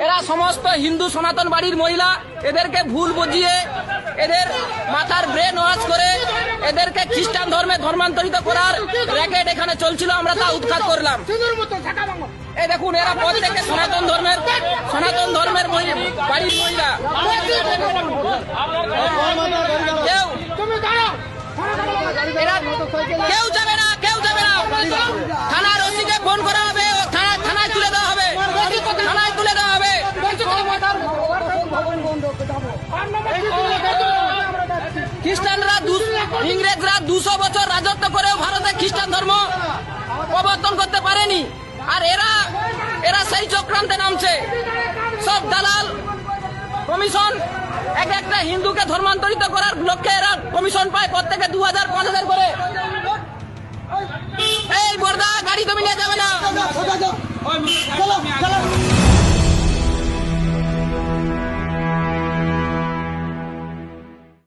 এরা সমস্ত হিন্দু সনাতন বাড়ির মহিলা, এদেরকে ভুল বুঝিয়ে এদের মাথার ব্রেন ওয়াশ করে এদেরকে খ্রিস্টান ধর্মে ধর্মান্তরিত করার র্যাকেট এখানে চলছিল, আমরা তা উৎখাত করলাম। এই দেখুন, এরা প্রত্যেকে সনাতন ধর্মের বাড়ির মহিলা। কেউ যাবে না, থানার ওসিকে ফোন করা হবে, থানায় তুলে দেওয়া হবে, থানায় তুলে দেওয়া হবে। খ্রিস্টানরা ইংরেজরা 200 বছর রাজত্ব করেও ভারতে খ্রিস্টান ধর্ম প্রবর্তন করতে পারেনি। আর এরা সেই চক্রান্তে নামছে। সব দালাল কমিশন এক একটা হিন্দুকে ধর্মান্তরিত করার লক্ষ্যে এরা কমিশন পায় প্রত্যেকে 2000-5000 করে। এই বর্দা গাড়ি তুমি নিয়ে যাবে না।